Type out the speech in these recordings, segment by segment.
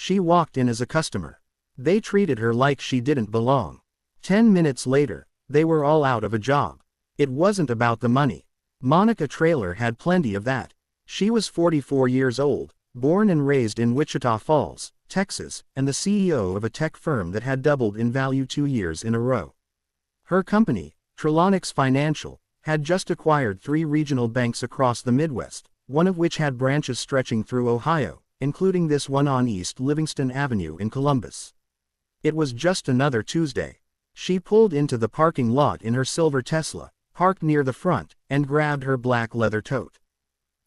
She walked in as a customer. They treated her like she didn't belong. 10 minutes later, they were all out of a job. It wasn't about the money. Monica Traylor had plenty of that. She was 44 years old, born and raised in Wichita Falls, Texas, and the CEO of a tech firm that had doubled in value 2 years in a row. Her company, Trelonix Financial, had just acquired 3 regional banks across the Midwest, one of which had branches stretching through Ohio, including this one on East Livingston Avenue in Columbus. It was just another Tuesday. She pulled into the parking lot in her silver Tesla, parked near the front, and grabbed her black leather tote.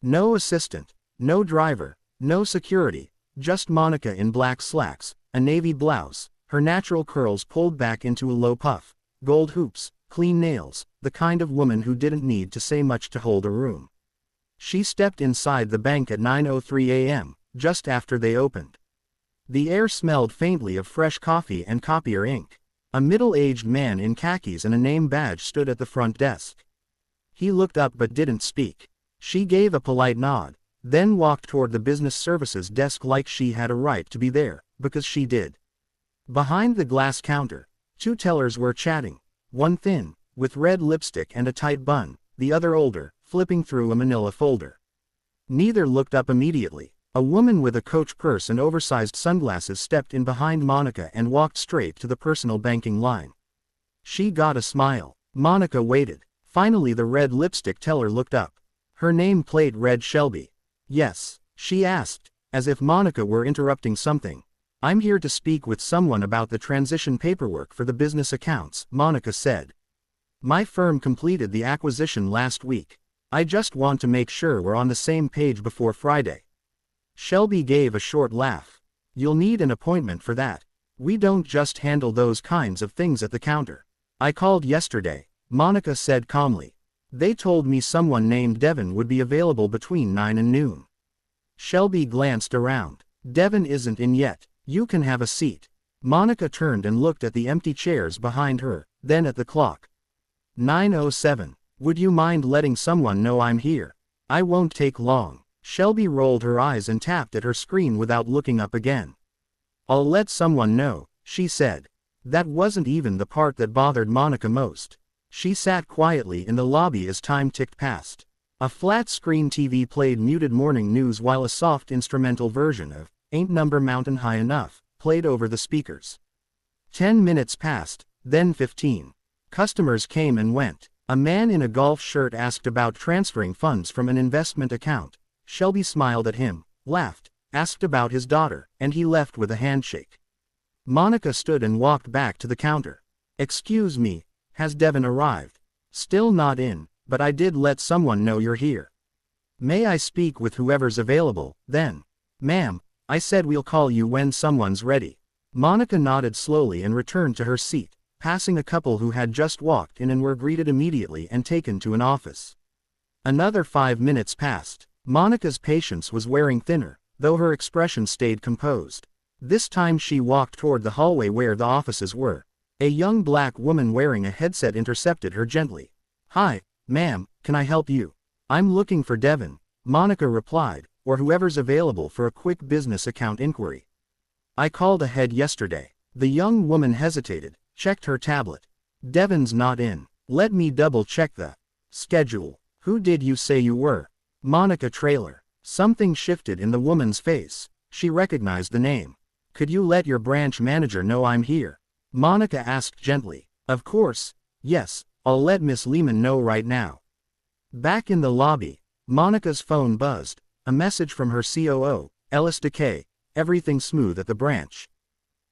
No assistant, no driver, no security, just Monica in black slacks, a navy blouse, her natural curls pulled back into a low puff, gold hoops, clean nails, the kind of woman who didn't need to say much to hold a room. She stepped inside the bank at 9:03 a.m., just after they opened. The air smelled faintly of fresh coffee and copier ink. A middle-aged man in khakis and a name badge stood at the front desk. He looked up but didn't speak. She gave a polite nod, then walked toward the business services desk like she had a right to be there, because she did. Behind the glass counter, 2 tellers were chatting, one thin, with red lipstick and a tight bun, the other older, flipping through a manila folder. Neither looked up immediately. A woman with a Coach purse and oversized sunglasses stepped in behind Monica and walked straight to the personal banking line. She got a smile. Monica waited. Finally the red lipstick teller looked up. Her name plate read Shelby. Yes, she asked, as if Monica were interrupting something. I'm here to speak with someone about the transition paperwork for the business accounts, Monica said. My firm completed the acquisition last week. I just want to make sure we're on the same page before Friday. Shelby gave a short laugh. You'll need an appointment for that. We don't just handle those kinds of things at the counter. I called yesterday, Monica said calmly. They told me someone named Devin would be available between 9 and noon. Shelby glanced around. Devin isn't in yet. You can have a seat. Monica turned and looked at the empty chairs behind her, then at the clock. 9:07. Would you mind letting someone know I'm here? I won't take long. Shelby rolled her eyes and tapped at her screen without looking up again. I'll let someone know, she said. That wasn't even the part that bothered Monica most. She sat quietly in the lobby as time ticked past. A flat-screen TV played muted morning news while a soft instrumental version of Ain't Number Mountain High Enough played over the speakers. 10 minutes passed, then 15. Customers came and went. A man in a golf shirt asked about transferring funds from an investment account. Shelby smiled at him, laughed, asked about his daughter, and he left with a handshake. Monica stood and walked back to the counter. Excuse me, has Devin arrived? Still not in, but I did let someone know you're here. May I speak with whoever's available, then? Ma'am, I said we'll call you when someone's ready. Monica nodded slowly and returned to her seat, passing a couple who had just walked in and were greeted immediately and taken to an office. Another 5 minutes passed. Monica's patience was wearing thinner, though her expression stayed composed. This time she walked toward the hallway where the offices were. A young black woman wearing a headset intercepted her gently. Hi, ma'am, can I help you? I'm looking for Devin, Monica replied, or whoever's available for a quick business account inquiry. I called ahead yesterday. The young woman hesitated, checked her tablet. Devin's not in. Let me double check the schedule. Who did you say you were? Monica Traylor. Something shifted in the woman's face. She recognized the name. Could you let your branch manager know I'm here? Monica asked gently. Of course, yes, I'll let Miss Lehman know right now. Back in the lobby, Monica's phone buzzed. A message from her COO, Ellis DeKay. Everything smooth at the branch.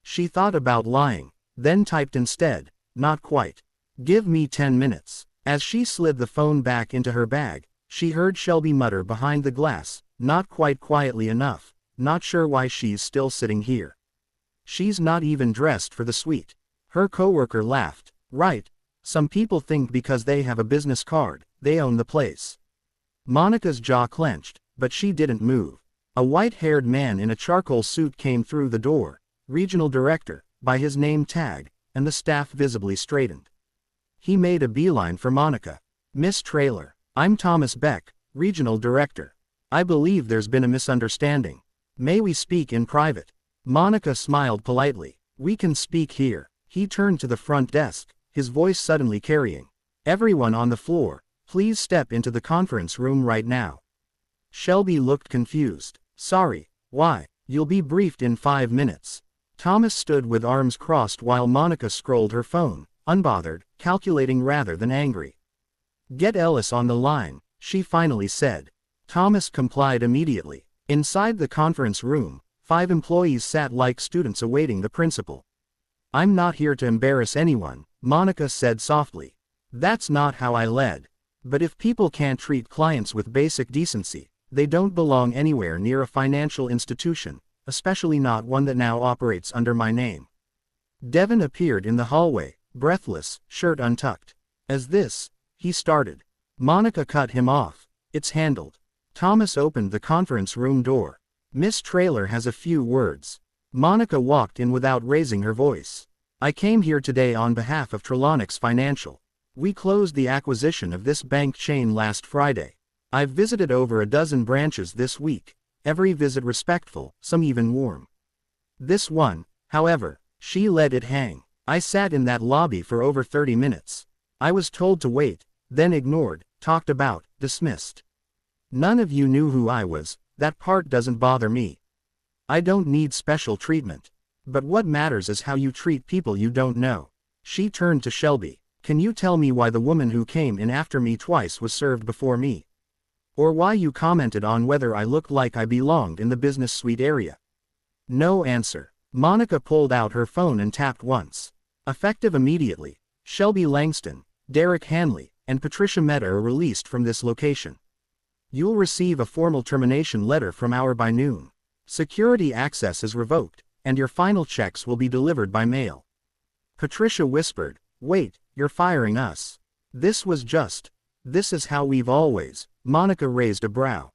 She thought about lying, then typed instead, not quite. Give me 10 minutes. As she slid the phone back into her bag, she heard Shelby mutter behind the glass, not quite quietly enough, not sure why she's still sitting here. She's not even dressed for the suite. Her coworker laughed. Right. Some people think because they have a business card, they own the place. Monica's jaw clenched, but she didn't move. A white-haired man in a charcoal suit came through the door, regional director, by his name tag, and the staff visibly straightened. He made a beeline for Monica. Miss Traylor, I'm Thomas Beck, regional director. I believe there's been a misunderstanding. May we speak in private? Monica smiled politely. We can speak here. He turned to the front desk, his voice suddenly carrying. Everyone on the floor, please step into the conference room right now. Shelby looked confused. Sorry, why? You'll be briefed in 5 minutes. Thomas stood with arms crossed while Monica scrolled her phone, unbothered, calculating rather than angry. Get Ellis on the line, she finally said. Thomas complied immediately. Inside the conference room, 5 employees sat like students awaiting the principal. I'm not here to embarrass anyone, Monica said softly. That's not how I led. But if people can't treat clients with basic decency, they don't belong anywhere near a financial institution, especially not one that now operates under my name. Devin appeared in the hallway, breathless, shirt untucked. As this, he started. Monica cut him off. It's handled. Thomas opened the conference room door. Miss Traylor has a few words. Monica walked in without raising her voice. I came here today on behalf of Trelonix Financial. We closed the acquisition of this bank chain last Friday. I've visited over a dozen branches this week, every visit respectful, some even warm. This one, however, she let it hang. I sat in that lobby for over 30 minutes. I was told to wait, then ignored, talked about, dismissed. None of you knew who I was, that part doesn't bother me. I don't need special treatment. But what matters is how you treat people you don't know. She turned to Shelby. Can you tell me why the woman who came in after me twice was served before me? Or why you commented on whether I looked like I belonged in the business suite area? No answer. Monica pulled out her phone and tapped once. Effective immediately, Shelby Langston, Derek Hanley, and Patricia Mehta are released from this location. You'll receive a formal termination letter from our by noon. Security access is revoked, and your final checks will be delivered by mail. Patricia whispered, wait, you're firing us. This is how we've always. Monica raised a brow.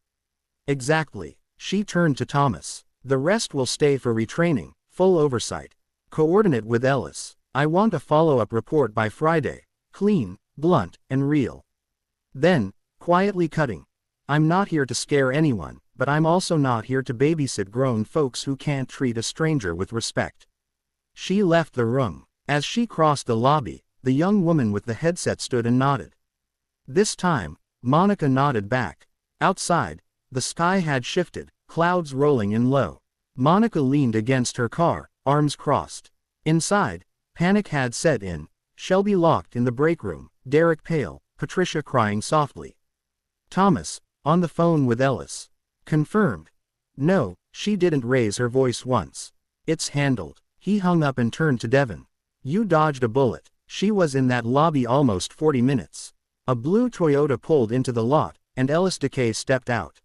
Exactly. She turned to Thomas. The rest will stay for retraining, full oversight. Coordinate with Ellis. I want a follow-up report by Friday. Clean, blunt, and real. Then, quietly cutting. I'm not here to scare anyone, but I'm also not here to babysit grown folks who can't treat a stranger with respect. She left the room. As she crossed the lobby, the young woman with the headset stood and nodded. This time, Monica nodded back. Outside, the sky had shifted, clouds rolling in low. Monica leaned against her car, arms crossed. Inside, panic had set in. Shelby locked in the break room, Derek pale, Patricia crying softly. Thomas, on the phone with Ellis. Confirmed. No, she didn't raise her voice once. It's handled. He hung up and turned to Devin. You dodged a bullet. She was in that lobby almost 40 minutes. A blue Toyota pulled into the lot, and Ellis Decay stepped out.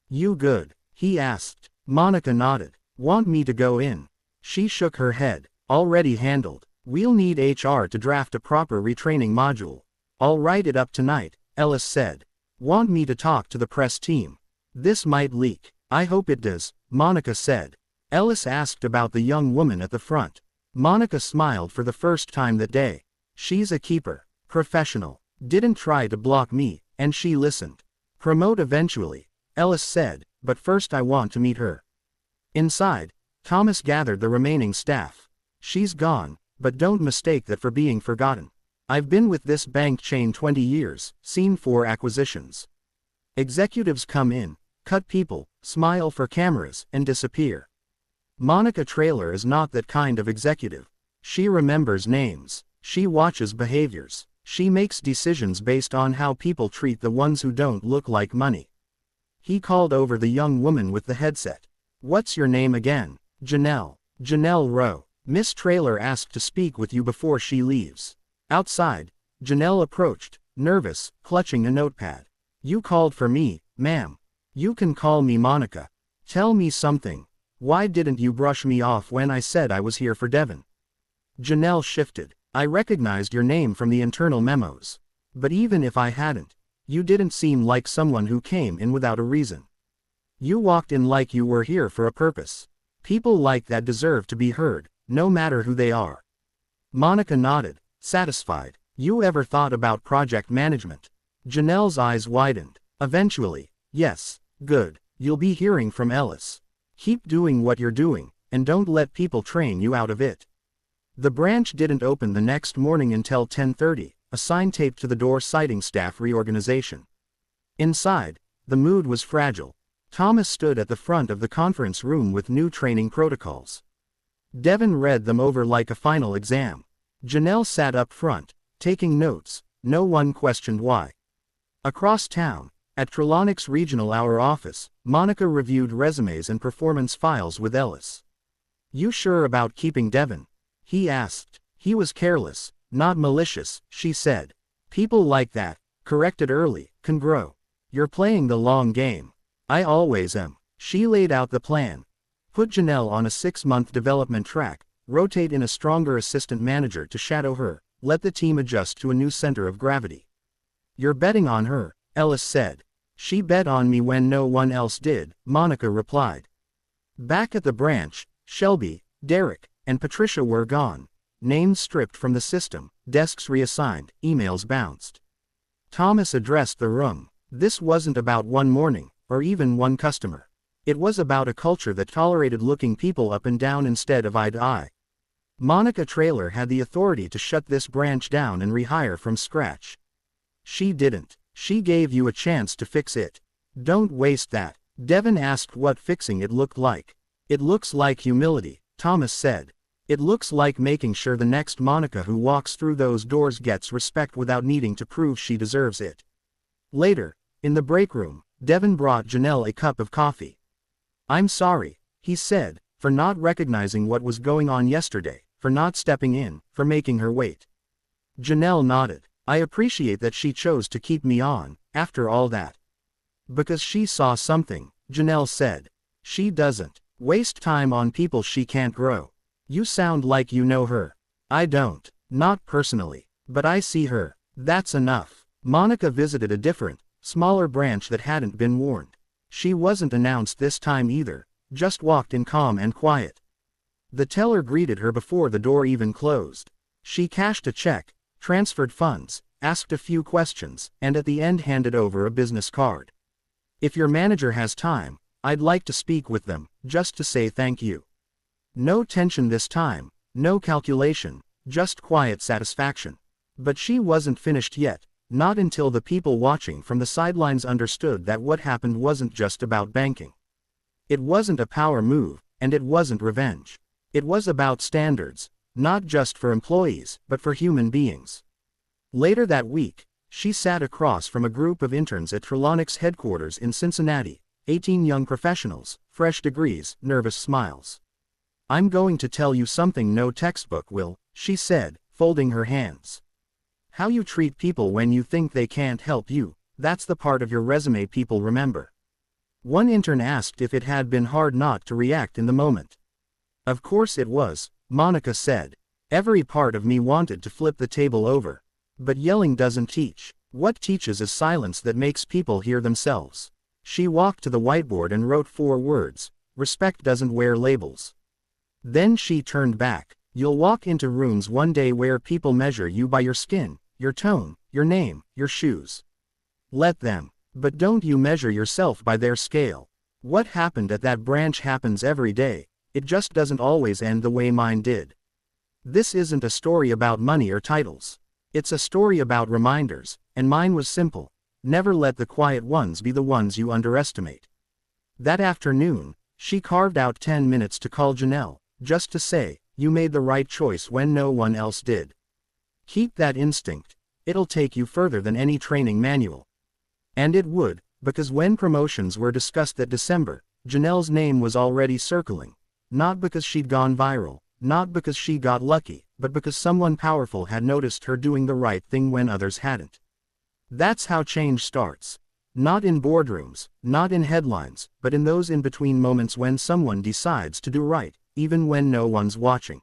You good? He asked. Monica nodded. Want me to go in? She shook her head. Already handled. We'll need HR to draft a proper retraining module. I'll write it up tonight, Ellis said. Want me to talk to the press team? This might leak. I hope it does, Monica said. Ellis asked about the young woman at the front. Monica smiled for the first time that day. She's a keeper. Professional. Didn't try to block me, and she listened. Promote eventually, Ellis said, but first I want to meet her. Inside, Thomas gathered the remaining staff. She's gone, but don't mistake that for being forgotten. I've been with this bank chain 20 years, seen 4 acquisitions. Executives come in, cut people, smile for cameras, and disappear. Monica Traylor is not that kind of executive. She remembers names. She watches behaviors. She makes decisions based on how people treat the ones who don't look like money. He called over the young woman with the headset. What's your name again? Janelle. Janelle Rowe. Miss Traylor asked to speak with you before she leaves. Outside, Janelle approached, nervous, clutching a notepad. You called for me, ma'am. You can call me Monica. Tell me something. Why didn't you brush me off when I said I was here for Devin? Janelle shifted. I recognized your name from the internal memos. But even if I hadn't, you didn't seem like someone who came in without a reason. You walked in like you were here for a purpose. People like that deserve to be heard, no matter who they are. Monica nodded, satisfied. You ever thought about project management? Janelle's eyes widened. Eventually, yes. Good. You'll be hearing from Ellis. Keep doing what you're doing, and don't let people train you out of it. The branch didn't open the next morning until 10:30, a sign taped to the door citing staff reorganization. Inside, the mood was fragile. Thomas stood at the front of the conference room with new training protocols. Devin read them over like a final exam. Janelle sat up front, taking notes. No one questioned why. Across town, at Trelonics Regional Hour office, Monica reviewed resumes and performance files with Ellis. "You sure about keeping Devin?" he asked. "He was careless, not malicious," she said. "People like that, corrected early, can grow. You're playing the long game." "I always am." She laid out the plan. Put Janelle on a 6-month development track, rotate in a stronger assistant manager to shadow her, let the team adjust to a new center of gravity. "You're betting on her," Ellis said. "She bet on me when no one else did," Monica replied. Back at the branch, Shelby, Derek, and Patricia were gone. Names stripped from the system, desks reassigned, emails bounced. Thomas addressed the room. This wasn't about one morning, or even one customer. It was about a culture that tolerated looking people up and down instead of eye to eye. Monica Traylor had the authority to shut this branch down and rehire from scratch. She didn't. She gave you a chance to fix it. Don't waste that. Devin asked what fixing it looked like. "It looks like humility," Thomas said. "It looks like making sure the next Monica who walks through those doors gets respect without needing to prove she deserves it." Later, in the break room, Devin brought Janelle a cup of coffee. "I'm sorry," he said, "for not recognizing what was going on yesterday, for not stepping in, for making her wait." Janelle nodded. "I appreciate that she chose to keep me on, after all that." "Because she saw something," Janelle said. "She doesn't waste time on people she can't grow." "You sound like you know her." "I don't. Not personally. But I see her. That's enough." Monica visited a different, smaller branch that hadn't been warned. She wasn't announced this time either, just walked in calm and quiet. The teller greeted her before the door even closed. She cashed a check, transferred funds, asked a few questions, and at the end handed over a business card. "If your manager has time, I'd like to speak with them, just to say thank you." No tension this time, no calculation, just quiet satisfaction. But she wasn't finished yet. Not until the people watching from the sidelines understood that what happened wasn't just about banking. It wasn't a power move, and it wasn't revenge. It was about standards, not just for employees, but for human beings. Later that week, she sat across from a group of interns at Trelonics headquarters in Cincinnati, 18 young professionals, fresh degrees, nervous smiles. "I'm going to tell you something no textbook will," she said, folding her hands. "How you treat people when you think they can't help you, that's the part of your resume people remember." One intern asked if it had been hard not to react in the moment. "Of course it was," Monica said. "Every part of me wanted to flip the table over. But yelling doesn't teach. What teaches is silence that makes people hear themselves." She walked to the whiteboard and wrote 4 words, "Respect doesn't wear labels." Then she turned back. "You'll walk into rooms one day where people measure you by your skin, your tone, your name, your shoes. Let them. But don't you measure yourself by their scale. What happened at that branch happens every day, it just doesn't always end the way mine did." This isn't a story about money or titles. It's a story about reminders, and mine was simple. Never let the quiet ones be the ones you underestimate. That afternoon, she carved out 10 minutes to call Janelle, just to say, "You made the right choice when no one else did." Keep that instinct. It'll take you further than any training manual. And it would, because when promotions were discussed that December, Janelle's name was already circling. Not because she'd gone viral, not because she got lucky, but because someone powerful had noticed her doing the right thing when others hadn't. That's how change starts. Not in boardrooms, not in headlines, but in those in-between moments when someone decides to do right, even when no one's watching.